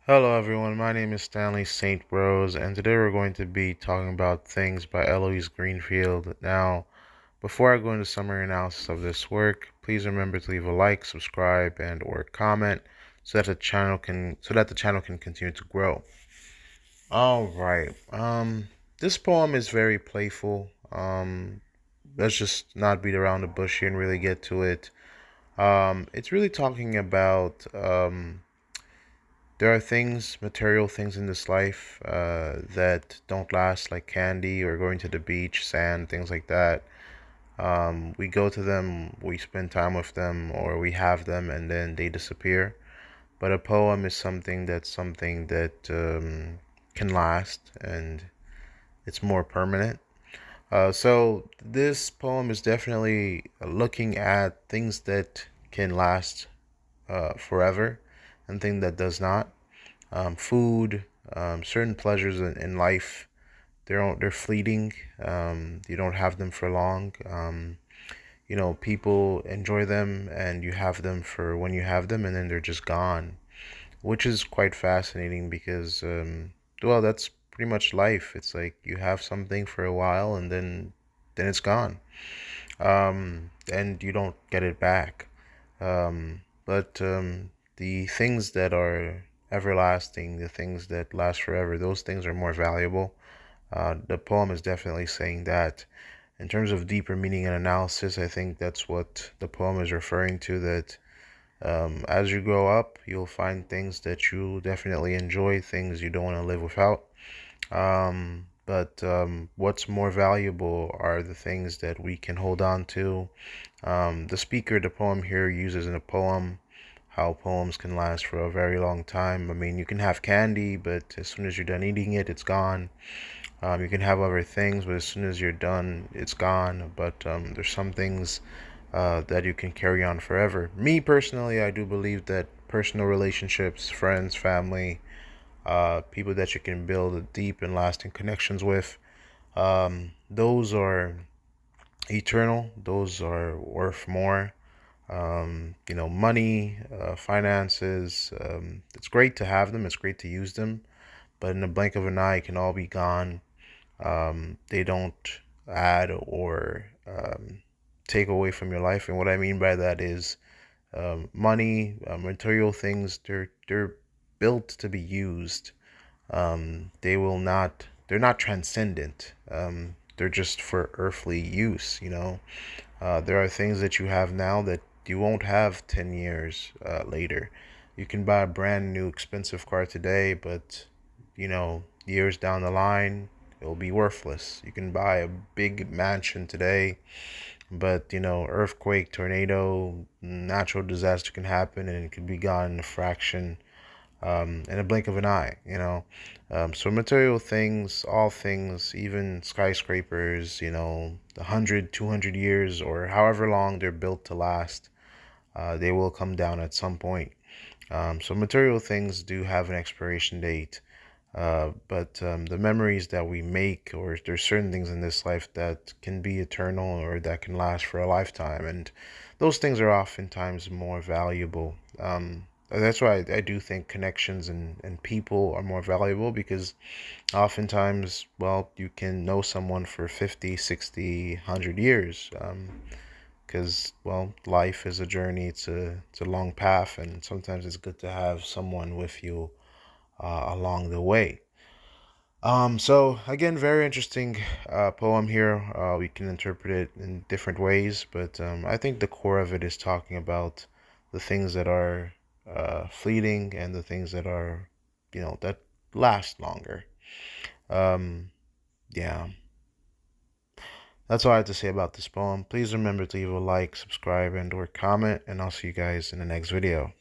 Hello everyone, my name is Stanley St. Rose, and today we're going to be talking about Things by Eloise Greenfield. Now, before I go into summary analysis of this work, please remember to leave a like, subscribe, and or comment so that the channel can continue to grow. All right. This poem is very playful. Let's just not beat around the bush here and really get to it. It's really talking about there are things, material things in this life that don't last, like candy or going to the beach, sand, things like that. We go to them, we spend time with them, or we have them, and then they disappear. But a poem is something that can last, and it's more permanent. So this poem is definitely looking at things that can last forever, and things that does not. Food, certain pleasures in life, they're fleeting. You don't have them for long. People enjoy them, and you have them for when you have them, and then they're just gone, which is quite fascinating because, well, that's pretty much life. It's like you have something for a while, and then it's gone, and you don't get it back. But the things that are everlasting, the things that last forever, those things are more valuable. The poem is definitely saying that. In terms of deeper meaning and analysis, I think that's what the poem is referring to. That as you grow up, you'll find things that you definitely enjoy, things you don't want to live without. But what's more valuable are the things that we can hold on to. The speaker, the poem here uses in a poem how poems can last for a very long time. I mean, you can have candy, but as soon as you're done eating it, it's gone. You can have other things, but as soon as you're done, it's gone. But there's some things that you can carry on forever. Me personally, I do believe that personal relationships, friends, family, people that you can build deep and lasting connections with, those are eternal. Those are worth more. Money, finances. It's great to have them. It's great to use them, but in the blink of an eye, it can all be gone. They don't add or take away from your life. And what I mean by that is money, material things. They're built to be used. They're not transcendent. They're just for earthly use. There are things that you have now that you won't have 10 years later. You can buy a brand new expensive car today, but years down the line, it'll be worthless. You can buy a big mansion today, but earthquake, tornado, natural disaster can happen and it could be gone in a fraction, in a blink of an eye. So material things, all things, even skyscrapers, 100, 200 years or however long they're built to last, they will come down at some point. So material things do have an expiration date. But the memories that we make, or there's certain things in this life that can be eternal or that can last for a lifetime, and those things are oftentimes more valuable. That's why I do think connections and people are more valuable because oftentimes, well, you can know someone for 50, 60, 100 years. Because, well, life is a journey, it's a long path, and sometimes it's good to have someone with you along the way. So again, very interesting poem here. We can interpret it in different ways, but I think the core of it is talking about the things that are fleeting and the things that are, that last longer. Um, yeah, that's all I have to say about this poem. Please remember to leave a like, subscribe, and or comment, and I'll see you guys in the next video.